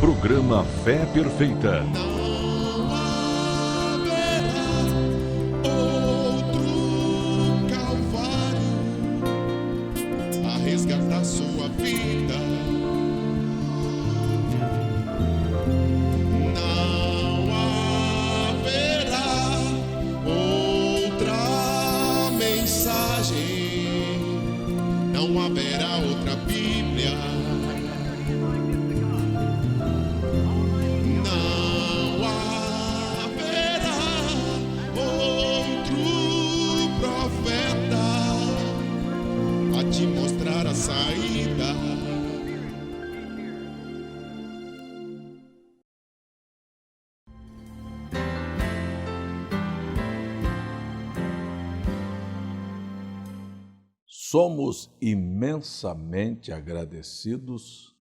Programa Fé Perfeita. Não haverá outro Calvário a resgatar sua vida. Não haverá outra mensagem, não haverá outra Bíblia. Não haverá outro profeta a te mostrar a saída. Somos imensamente agradecidos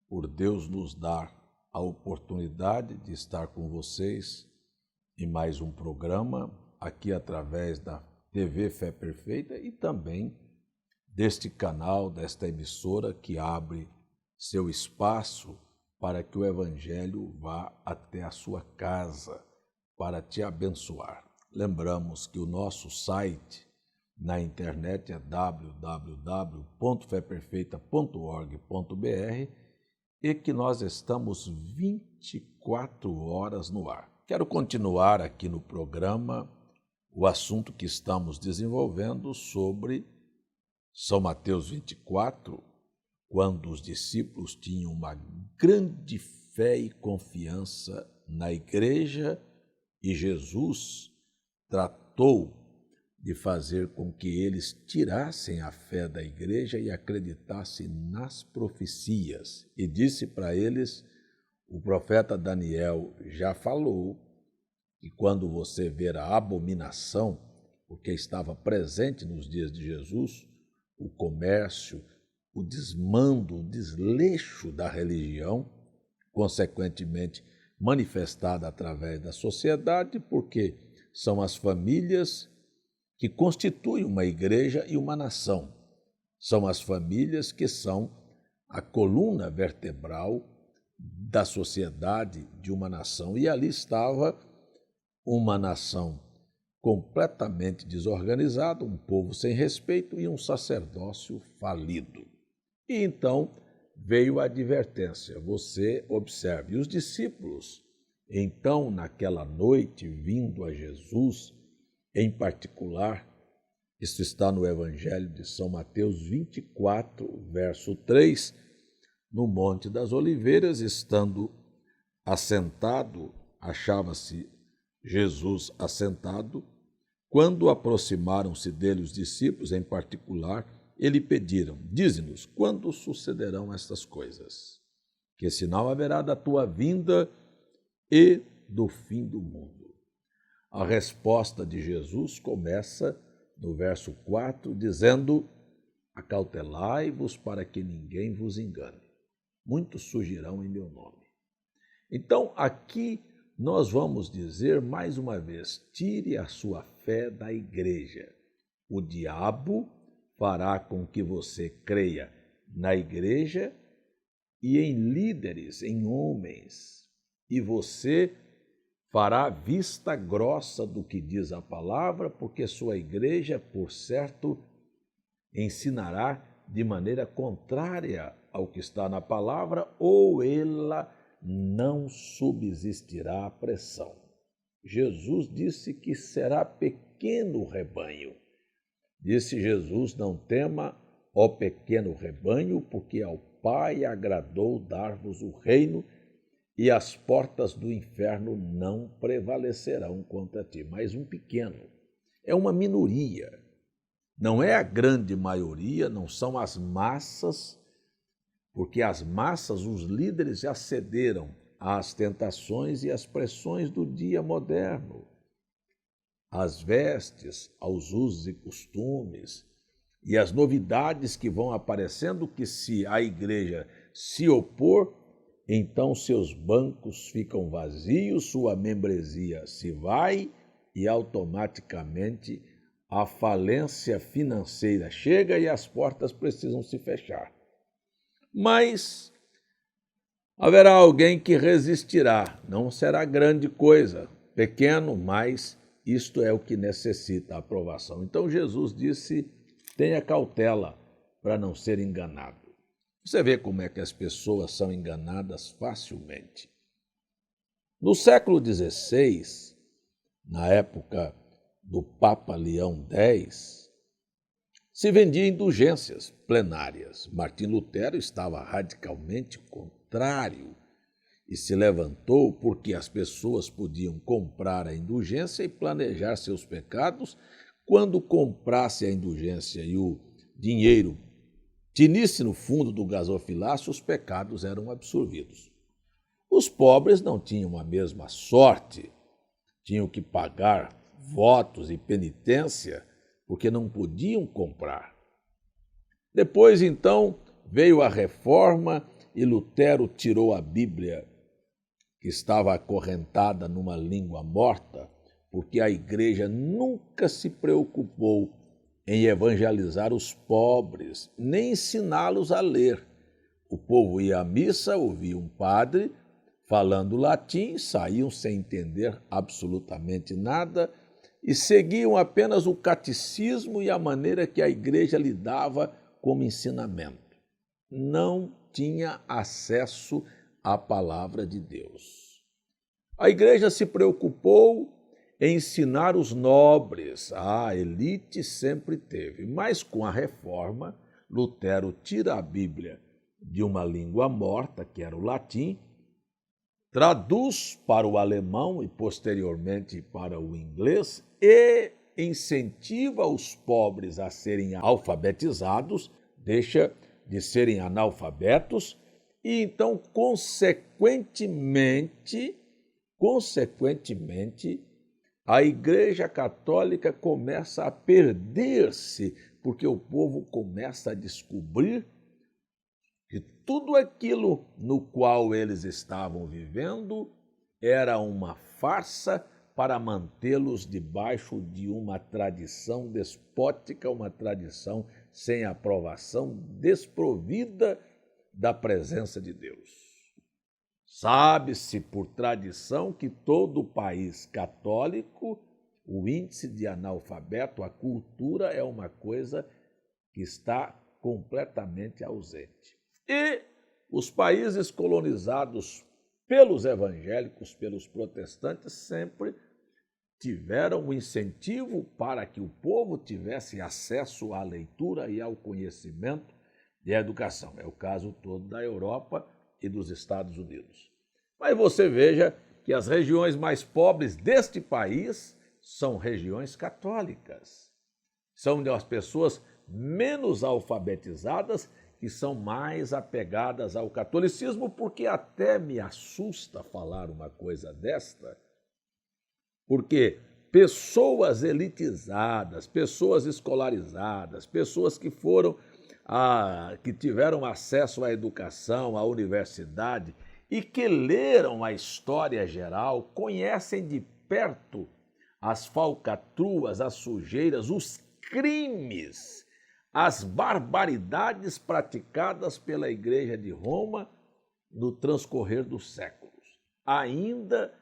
por Deus nos dar a oportunidade de estar com vocês em mais um programa, aqui através da TV Fé Perfeita e também deste canal, desta emissora que abre seu espaço para que o Evangelho vá até a sua casa para te abençoar. Lembramos que o nosso site na internet é www.feperfeita.org.br e que nós estamos 24 horas no ar. Quero continuar aqui no programa o assunto que estamos desenvolvendo sobre São Mateus 24, quando os discípulos tinham uma grande fé e confiança na igreja e Jesus tratou de fazer com que eles tirassem a fé da igreja e acreditassem nas profecias. E disse para eles, o profeta Daniel já falou, que quando você ver a abominação, porque estava presente nos dias de Jesus, o comércio, o desmando, o desleixo da religião, consequentemente manifestada através da sociedade, porque são as famílias que constituem uma igreja e uma nação. São as famílias que são a coluna vertebral da sociedade de uma nação. E ali estava uma nação completamente desorganizada, um povo sem respeito e um sacerdócio falido. E então veio a advertência, você observe. E os discípulos, então, naquela noite, vindo a Jesus, em particular, isso está no Evangelho de São Mateus 24, verso 3, no Monte das Oliveiras, estando assentado, achava-se Jesus assentado, quando aproximaram-se dele os discípulos, em particular, ele pediram, dize-nos, quando sucederão estas coisas? Que sinal haverá da tua vinda e do fim do mundo? A resposta de Jesus começa no verso 4, dizendo, acautelai-vos para que ninguém vos engane. Muitos surgirão em meu nome. Então, aqui nós vamos dizer mais uma vez, tire a sua fé da igreja. O diabo fará com que você creia na igreja e em líderes, em homens, e você fará vista grossa do que diz a palavra, porque sua igreja, por certo, ensinará de maneira contrária ao que está na palavra, ou ela não subsistirá à pressão. Jesus disse que será pequeno o rebanho. Disse Jesus, não tema, ó pequeno rebanho, porque ao Pai agradou dar-vos o reino, e as portas do inferno não prevalecerão contra ti. Mas um pequeno, é uma minoria, não é a grande maioria, não são as massas, porque as massas, os líderes já cederam às tentações e às pressões do dia moderno, às vestes, aos usos e costumes, e as novidades que vão aparecendo, que se a igreja se opor, então seus bancos ficam vazios, sua membresia se vai e automaticamente a falência financeira chega e as portas precisam se fechar. Mas Haverá alguém que resistirá, não será grande coisa, pequeno, mas isto é o que necessita a aprovação. Então Jesus disse, tenha cautela para não ser enganado. Você vê como é que as pessoas são enganadas facilmente. No século XVI, na época do Papa Leão X, se vendia indulgências plenárias. Martim Lutero estava radicalmente contrário e se levantou porque as pessoas podiam comprar a indulgência e planejar seus pecados. Quando comprasse a indulgência e o dinheiro tinisse no fundo do gasofilácio, os pecados eram absolvidos. Os pobres não tinham a mesma sorte, tinham que pagar votos e penitência porque não podiam comprar. Depois, então, veio a Reforma e Lutero tirou a Bíblia, que estava acorrentada numa língua morta, porque a igreja nunca se preocupou em evangelizar os pobres, nem ensiná-los a ler. O povo ia à missa, ouvia um padre falando latim, saíam sem entender absolutamente nada e seguiam apenas o catecismo e a maneira que a igreja lidava como ensinamento. Não tinha acesso à palavra de Deus. A igreja se preocupou em ensinar os nobres. A elite sempre teve, mas com a reforma, Lutero tira a Bíblia de uma língua morta, que era o latim, traduz para o alemão e posteriormente para o inglês e incentiva os pobres a serem alfabetizados, deixa de serem analfabetos e então, consequentemente, a Igreja Católica começa a perder-se, porque o povo começa a descobrir que tudo aquilo no qual eles estavam vivendo era uma farsa para mantê-los debaixo de uma tradição despótica, uma tradição sem aprovação, desprovida da presença de Deus. Sabe-se por tradição que todo país católico, o índice de analfabeto, a cultura é uma coisa que está completamente ausente. E os países colonizados pelos evangélicos, pelos protestantes, sempre tiveram o incentivo para que o povo tivesse acesso à leitura e ao conhecimento e à educação. É o caso todo da Europa e dos Estados Unidos. Mas você veja que as regiões mais pobres deste país são regiões católicas. São as pessoas menos alfabetizadas que são mais apegadas ao catolicismo, porque até me assusta falar uma coisa desta, porque pessoas elitizadas, pessoas escolarizadas, pessoas que que tiveram acesso à educação, à universidade e que leram a história geral, conhecem de perto as falcatruas, as sujeiras, os crimes, as barbaridades praticadas pela Igreja de Roma no transcorrer dos séculos. Ainda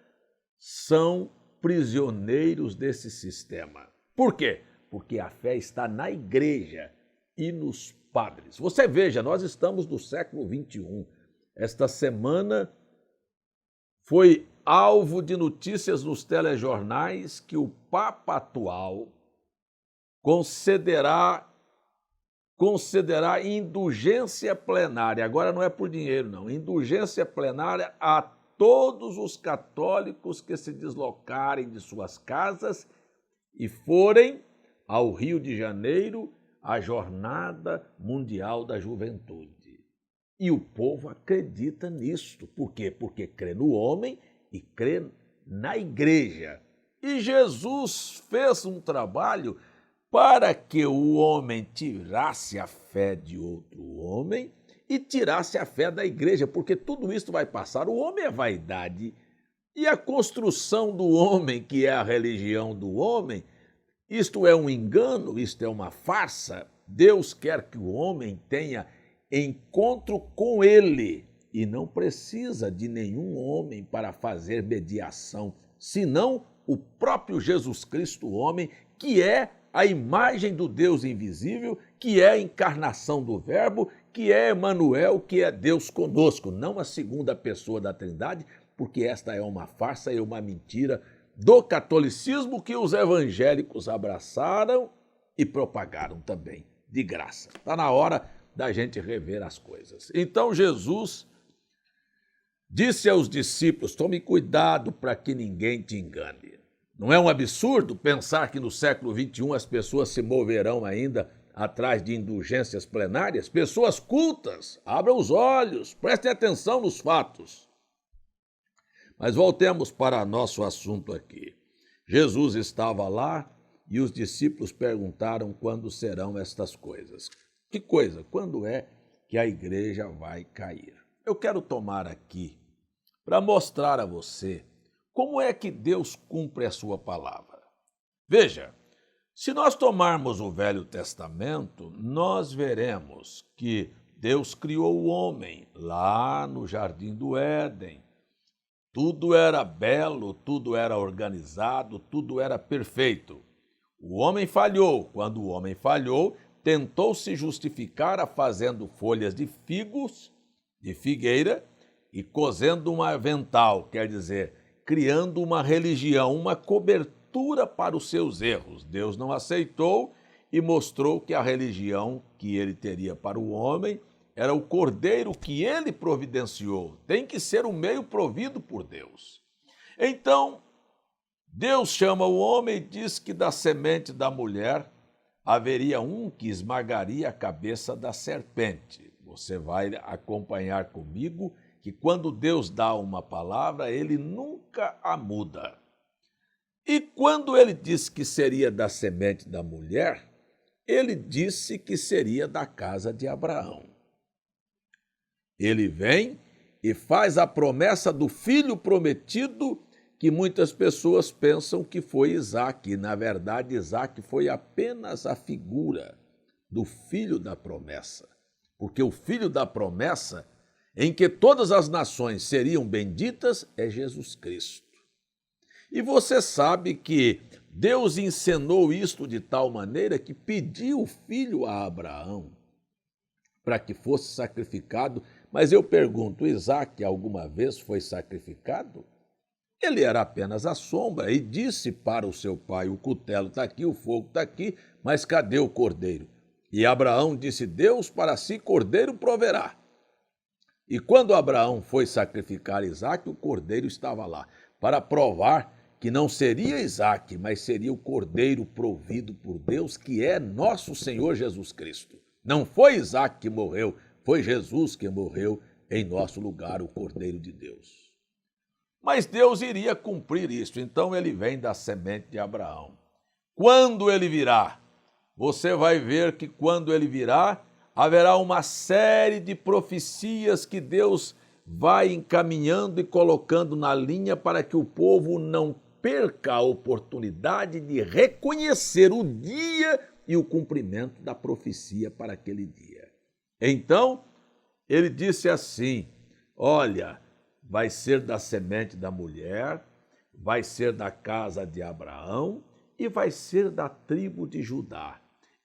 são prisioneiros desse sistema. Por quê? Porque a fé está na Igreja e nos padres. Você veja, nós estamos no século XXI. Esta semana foi alvo de notícias nos telejornais que o Papa atual concederá indulgência plenária, agora não é por dinheiro não, indulgência plenária a todos os católicos que se deslocarem de suas casas e forem ao Rio de Janeiro à Jornada Mundial da Juventude. E o povo acredita nisto. Por quê? Porque crê no homem e crê na igreja. E Jesus fez um trabalho para que o homem tirasse a fé de outro homem e tirasse a fé da igreja, porque tudo isso vai passar. O homem é vaidade e a construção do homem, que é a religião do homem, isto é um engano, isto é uma farsa. Deus quer que o homem tenha encontro com ele e não precisa de nenhum homem para fazer mediação, senão o próprio Jesus Cristo, homem, que é a imagem do Deus invisível, que é a encarnação do Verbo, que é Emanuel, que é Deus conosco, não a segunda pessoa da Trindade, porque esta é uma farsa e uma mentira do catolicismo que os evangélicos abraçaram e propagaram também, de graça. Está na hora da gente rever as coisas. Então Jesus disse aos discípulos: tome cuidado para que ninguém te engane. Não é um absurdo pensar que no século XXI as pessoas se moverão ainda atrás de indulgências plenárias? Pessoas cultas, abram os olhos, prestem atenção nos fatos. Mas voltemos para nosso assunto aqui. Jesus estava lá e os discípulos perguntaram quando serão estas coisas. Que coisa? Quando é que a igreja vai cair? Eu quero tomar aqui para mostrar a você como é que Deus cumpre a sua palavra. Veja, se nós tomarmos o Velho Testamento, nós veremos que Deus criou o homem lá no Jardim do Éden. Tudo era belo, tudo era organizado, tudo era perfeito. O homem falhou. Quando o homem falhou, tentou se justificar fazendo folhas de figos, de figueira, e cosendo um avental, quer dizer, criando uma religião, uma cobertura para os seus erros. Deus não aceitou e mostrou que a religião que ele teria para o homem era o cordeiro que ele providenciou. Tem que ser o meio provido por Deus. Então, Deus chama o homem e diz que da semente da mulher haveria um que esmagaria a cabeça da serpente. Você vai acompanhar comigo que quando Deus dá uma palavra, ele nunca a muda. E quando ele disse que seria da semente da mulher, ele disse que seria da casa de Abraão. Ele vem e faz a promessa do filho prometido, que muitas pessoas pensam que foi Isaque. E, na verdade, Isaque foi apenas a figura do filho da promessa. Porque o filho da promessa, em que todas as nações seriam benditas, é Jesus Cristo. E você sabe que Deus encenou isto de tal maneira que pediu o filho a Abraão para que fosse sacrificado. Mas eu pergunto, Isaque alguma vez foi sacrificado? Ele era apenas a sombra e disse para o seu pai: o cutelo está aqui, o fogo está aqui, mas cadê o cordeiro? E Abraão disse: Deus para si cordeiro proverá. E quando Abraão foi sacrificar Isaque, o cordeiro estava lá, para provar que não seria Isaque, mas seria o cordeiro provido por Deus, que é nosso Senhor Jesus Cristo. Não foi Isaque que morreu, foi Jesus que morreu em nosso lugar, o Cordeiro de Deus. Mas Deus iria cumprir isso, então ele vem da semente de Abraão. Quando ele virá, você vai ver que quando ele virá, haverá uma série de profecias que Deus vai encaminhando e colocando na linha para que o povo não perca a oportunidade de reconhecer o dia e o cumprimento da profecia para aquele dia. Então, ele disse assim: olha, vai ser da semente da mulher, vai ser da casa de Abraão e vai ser da tribo de Judá.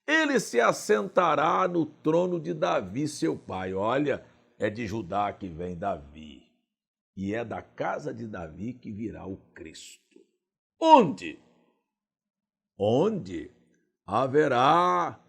Ele se assentará no trono de Davi, seu pai. Olha, é de Judá que vem Davi. E é da casa de Davi que virá o Cristo. Onde? Onde haverá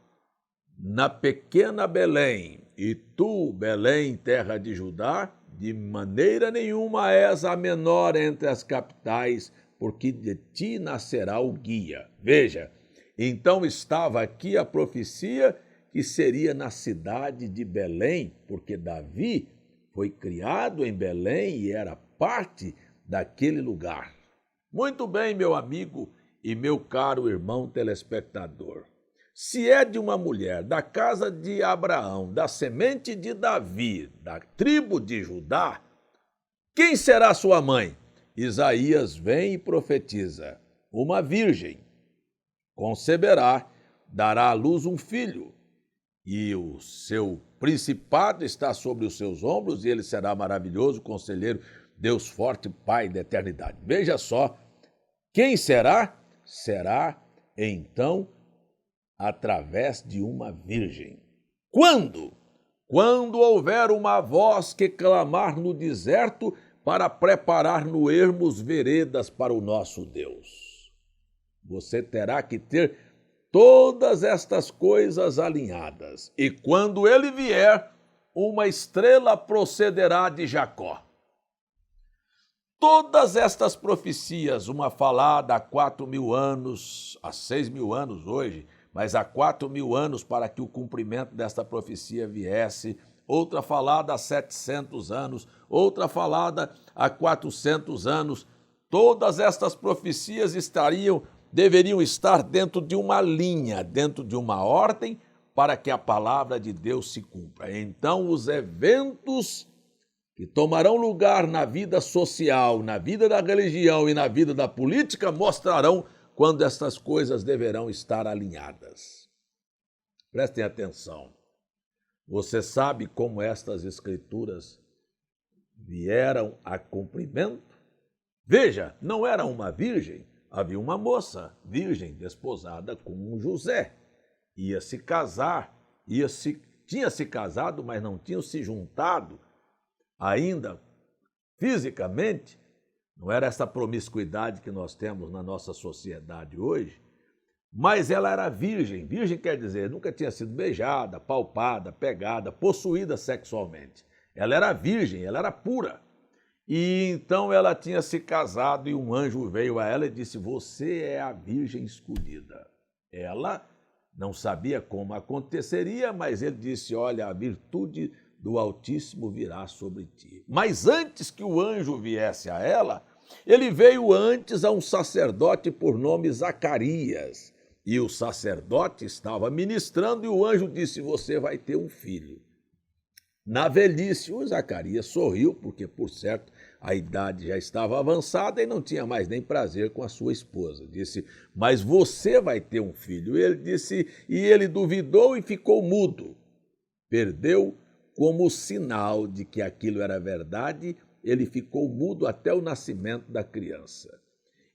na pequena Belém. E tu, Belém, terra de Judá, de maneira nenhuma és a menor entre as capitais, porque de ti nascerá o guia. Veja, então estava aqui a profecia que seria na cidade de Belém, porque Davi foi criado em Belém e era parte daquele lugar. Muito bem, meu amigo e meu caro irmão telespectador. Se é de uma mulher da casa de Abraão, da semente de Davi, da tribo de Judá, quem será sua mãe? Isaías vem e profetiza: uma virgem conceberá, dará à luz um filho, e o seu principado está sobre os seus ombros, e ele será maravilhoso, conselheiro, Deus forte, Pai da eternidade. Veja só, quem será? Será, então, através de uma virgem. Quando? Quando houver uma voz que clamar no deserto para preparar no ermos veredas para o nosso Deus. Você terá que ter todas estas coisas alinhadas. E quando ele vier, uma estrela procederá de Jacó. Todas estas profecias, uma falada há 4.000 anos, há 6.000 anos hoje, mas há 4.000 anos para que o cumprimento desta profecia viesse, outra falada há 700 anos, outra falada há 400 anos, todas estas profecias deveriam estar dentro de uma linha, dentro de uma ordem, para que a palavra de Deus se cumpra. Então, os eventos que tomarão lugar na vida social, na vida da religião e na vida da política mostrarão quando estas coisas deverão estar alinhadas. Prestem atenção. Você sabe como estas escrituras vieram a cumprimento? Veja, não era uma virgem, havia uma moça virgem desposada com um José. Ia se casar, tinha se casado, mas não tinham se juntado ainda fisicamente. Não era essa promiscuidade que nós temos na nossa sociedade hoje, mas ela era virgem. Virgem quer dizer, nunca tinha sido beijada, palpada, pegada, possuída sexualmente. Ela era virgem, ela era pura. E então ela tinha se casado e um anjo veio a ela e disse: você é a virgem escolhida. Ela não sabia como aconteceria, mas ele disse: olha, a virtude do Altíssimo virá sobre ti. Mas antes que o anjo viesse a ela, ele veio antes a um sacerdote por nome Zacarias. E o sacerdote estava ministrando e o anjo disse: você vai ter um filho. Na velhice, o Zacarias sorriu, porque, por certo, a idade já estava avançada e não tinha mais nem prazer com a sua esposa. Disse: mas você vai ter um filho. Ele disse, e ele duvidou e ficou mudo. Perdeu como sinal de que aquilo era verdade, ele ficou mudo até o nascimento da criança.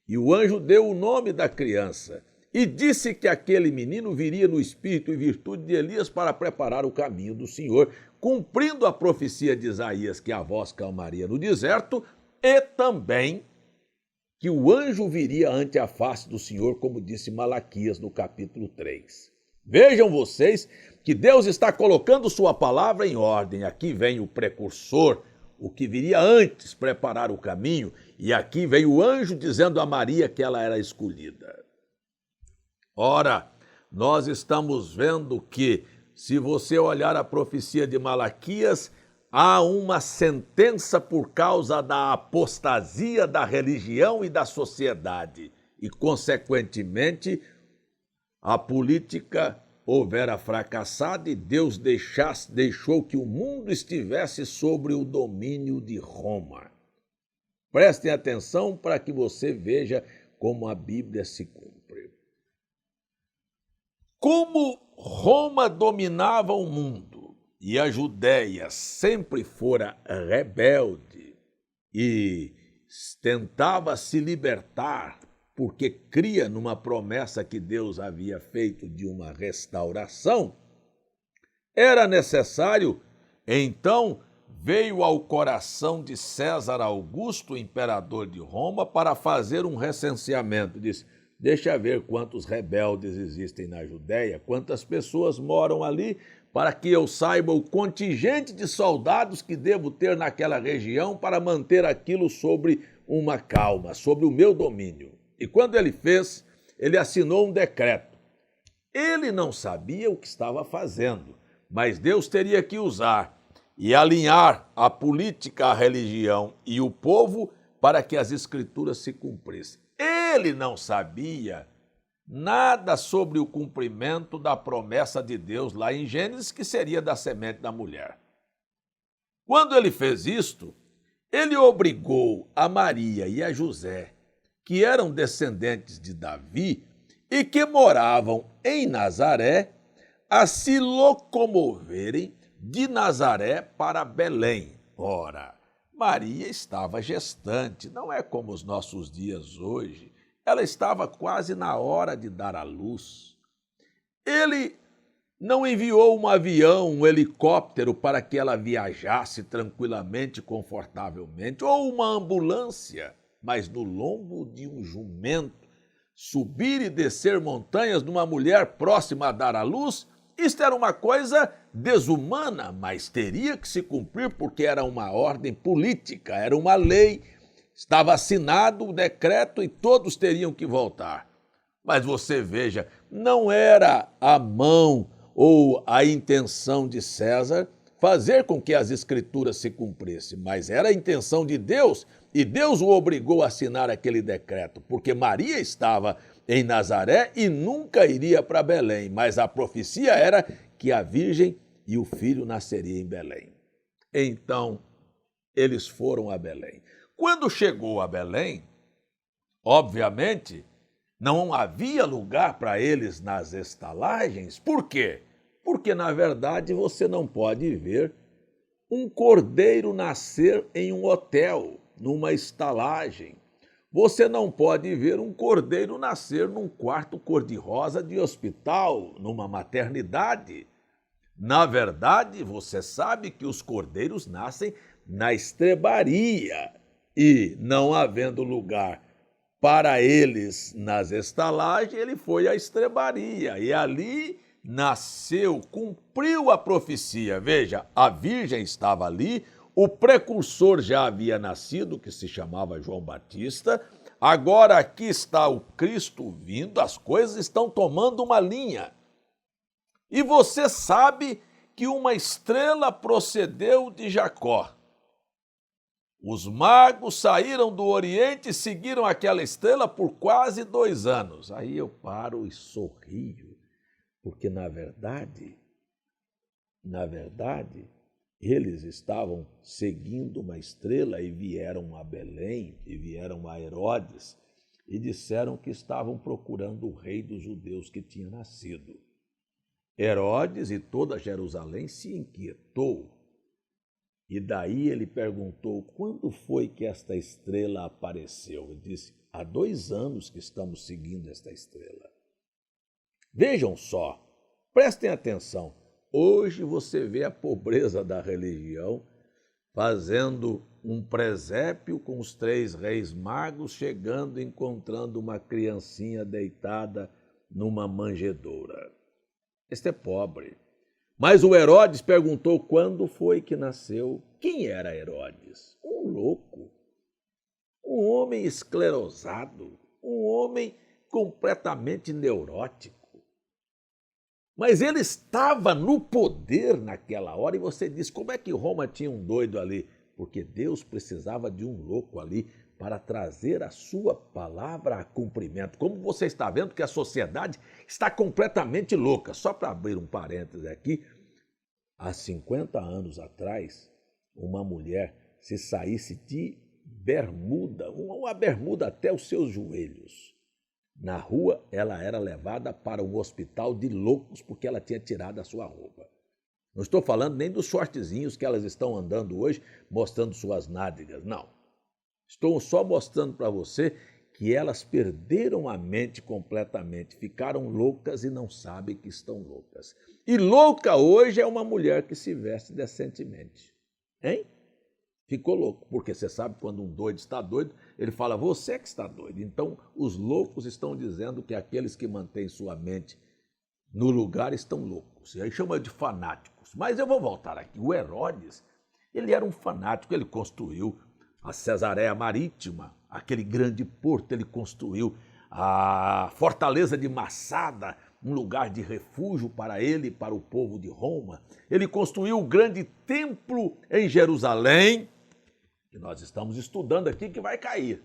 E o anjo deu o nome da criança e disse que aquele menino viria no espírito e virtude de Elias para preparar o caminho do Senhor, cumprindo a profecia de Isaías que a voz calmaria no deserto, e também que o anjo viria ante a face do Senhor, como disse Malaquias no capítulo 3. Vejam vocês que Deus está colocando sua palavra em ordem. Aqui vem o precursor, o que viria antes, preparar o caminho, e aqui vem o anjo dizendo a Maria que ela era escolhida. Ora, nós estamos vendo que, se você olhar a profecia de Malaquias, há uma sentença por causa da apostasia da religião e da sociedade, e, consequentemente, a política houvera fracassado e Deus deixou que o mundo estivesse sobre o domínio de Roma. Prestem atenção para que você veja como a Bíblia se cumpre. Como Roma dominava o mundo e a Judéia sempre fora rebelde e tentava se libertar porque cria numa promessa que Deus havia feito de uma restauração, era necessário, então veio ao coração de César Augusto, imperador de Roma, para fazer um recenseamento. Disse: deixa ver quantos rebeldes existem na Judéia, quantas pessoas moram ali, para que eu saiba o contingente de soldados que devo ter naquela região para manter aquilo sobre uma calma, sobre o meu domínio. E quando ele fez, ele assinou um decreto. Ele não sabia o que estava fazendo, mas Deus teria que usar e alinhar a política, a religião e o povo para que as escrituras se cumprissem. Ele não sabia nada sobre o cumprimento da promessa de Deus lá em Gênesis, que seria da semente da mulher. Quando ele fez isto, ele obrigou a Maria e a José, que eram descendentes de Davi e que moravam em Nazaré, a se locomoverem de Nazaré para Belém. Ora, Maria estava gestante, não é como os nossos dias hoje. Ela estava quase na hora de dar à luz. Ele não enviou um avião, um helicóptero para que ela viajasse tranquilamente, confortavelmente, ou uma ambulância, mas no lombo de um jumento, subir e descer montanhas numa mulher próxima a dar à luz, isto era uma coisa desumana, mas teria que se cumprir porque era uma ordem política, era uma lei, estava assinado o decreto e todos teriam que voltar. Mas você veja, não era a mão ou a intenção de César fazer com que as escrituras se cumprissem, mas era a intenção de Deus, e Deus o obrigou a assinar aquele decreto, porque Maria estava em Nazaré e nunca iria para Belém, mas a profecia era que a virgem e o filho nasceria em Belém. Então, eles foram a Belém. Quando chegou a Belém, obviamente, não havia lugar para eles nas estalagens. Por quê? Porque, na verdade, você não pode ver um cordeiro nascer em um hotel, numa estalagem. Você não pode ver um cordeiro nascer num quarto cor-de-rosa de hospital, numa maternidade. Na verdade, você sabe que os cordeiros nascem na estrebaria e, não havendo lugar para eles nas estalagens, ele foi à estrebaria e ali nasceu, cumpriu a profecia. Veja, a virgem estava ali, o precursor já havia nascido, que se chamava João Batista. Agora aqui está o Cristo vindo, as coisas estão tomando uma linha. E você sabe que uma estrela procedeu de Jacó. Os magos saíram do Oriente e seguiram aquela estrela por quase 2 anos. Aí eu paro e sorrio, porque na verdade, eles estavam seguindo uma estrela e vieram a Belém, e vieram a Herodes, e disseram que estavam procurando o rei dos judeus que tinha nascido. Herodes e toda Jerusalém se inquietou. E daí ele perguntou, quando foi que esta estrela apareceu? Ele disse, há 2 anos que estamos seguindo esta estrela. Vejam só, prestem atenção, hoje você vê a pobreza da religião fazendo um presépio com os 3 reis magos, chegando e encontrando uma criancinha deitada numa manjedoura. Este é pobre. Mas o Herodes perguntou quando foi que nasceu. Quem era Herodes? Um louco, um homem esclerosado, um homem completamente neurótico. Mas ele estava no poder naquela hora e você diz, como é que Roma tinha um doido ali? Porque Deus precisava de um louco ali para trazer a sua palavra a cumprimento. Como você está vendo que a sociedade está completamente louca. Só para abrir um parêntese aqui, há 50 anos atrás, uma mulher, se saísse de bermuda, uma bermuda até os seus joelhos, na rua, ela era levada para um hospital de loucos porque ela tinha tirado a sua roupa. Não estou falando nem dos shortzinhos que elas estão andando hoje, mostrando suas nádegas, não. Estou só mostrando para você que elas perderam a mente completamente, ficaram loucas e não sabem que estão loucas. E louca hoje é uma mulher que se veste decentemente. Hein? Ficou louco, porque você sabe quando um doido está doido, ele fala, você que está doido. Então, os loucos estão dizendo que aqueles que mantêm sua mente no lugar estão loucos. E aí chama de fanáticos. Mas eu vou voltar aqui. O Herodes, ele era um fanático, ele construiu a Cesareia Marítima, aquele grande porto, ele construiu a fortaleza de Massada, um lugar de refúgio para ele e para o povo de Roma. Ele construiu o grande templo em Jerusalém, que nós estamos estudando aqui, que vai cair.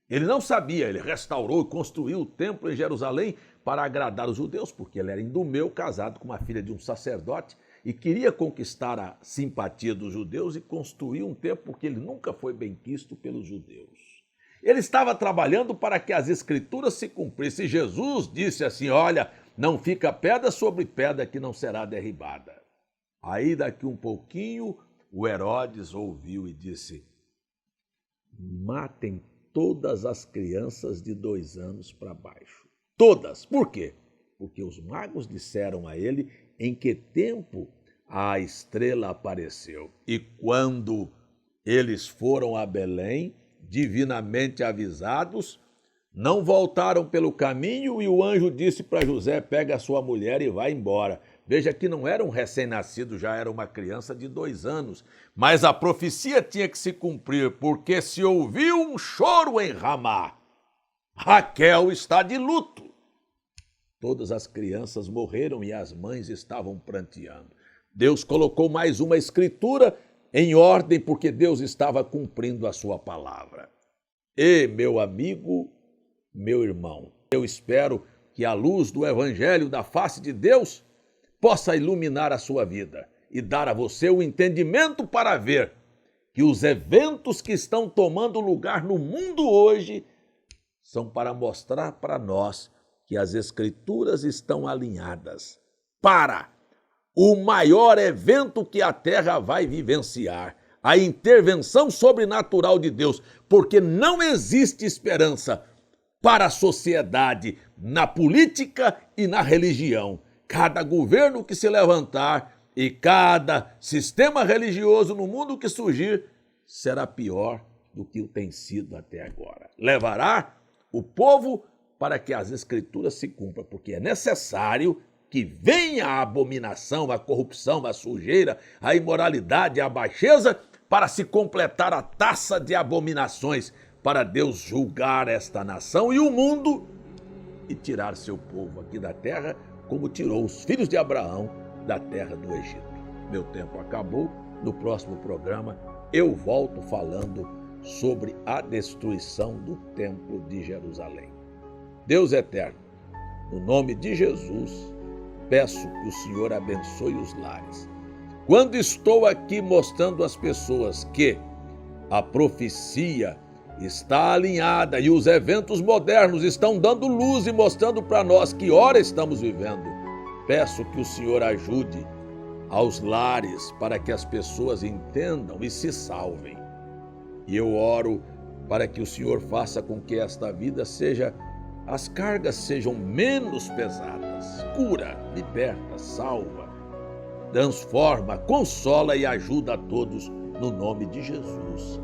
Ele não sabia, ele restaurou e construiu o templo em Jerusalém para agradar os judeus, porque ele era idumeu, casado com uma filha de um sacerdote, e queria conquistar a simpatia dos judeus e construir um templo, porque ele nunca foi bem quisto pelos judeus. Ele estava trabalhando para que as escrituras se cumprissem. Jesus disse assim, olha, não fica pedra sobre pedra que não será derribada. Aí daqui um pouquinho o Herodes ouviu e disse: matem todas as crianças de 2 anos para baixo. Todas. Por quê? Porque os magos disseram a ele em que tempo a estrela apareceu. E quando eles foram a Belém, divinamente avisados, não voltaram pelo caminho e o anjo disse para José: pega a sua mulher e vai embora. Veja que não era um recém-nascido, já era uma criança de 2 anos. Mas a profecia tinha que se cumprir, porque se ouviu um choro em Ramá. Raquel está de luto. Todas as crianças morreram e as mães estavam pranteando. Deus colocou mais uma escritura em ordem, porque Deus estava cumprindo a sua palavra. E, meu amigo, meu irmão, eu espero que a luz do Evangelho da face de Deus possa iluminar a sua vida e dar a você o entendimento para ver que os eventos que estão tomando lugar no mundo hoje são para mostrar para nós que as Escrituras estão alinhadas para o maior evento que a Terra vai vivenciar, a intervenção sobrenatural de Deus, porque não existe esperança para a sociedade, na política e na religião. Cada governo que se levantar e cada sistema religioso no mundo que surgir será pior do que o tem sido até agora. Levará o povo para que as Escrituras se cumpram, porque é necessário que venha a abominação, a corrupção, a sujeira, a imoralidade, a baixeza, para se completar a taça de abominações, para Deus julgar esta nação e o mundo e tirar seu povo aqui da terra, como tirou os filhos de Abraão da terra do Egito. Meu tempo acabou. No próximo programa eu volto falando sobre a destruição do templo de Jerusalém. Deus eterno, no nome de Jesus, peço que o Senhor abençoe os lares. Quando estou aqui mostrando às pessoas que a profecia está alinhada e os eventos modernos estão dando luz e mostrando para nós que hora estamos vivendo, peço que o Senhor ajude aos lares para que as pessoas entendam e se salvem. E eu oro para que o Senhor faça com que esta vida as cargas sejam menos pesadas. Cura, liberta, salva, transforma, consola e ajuda a todos no nome de Jesus.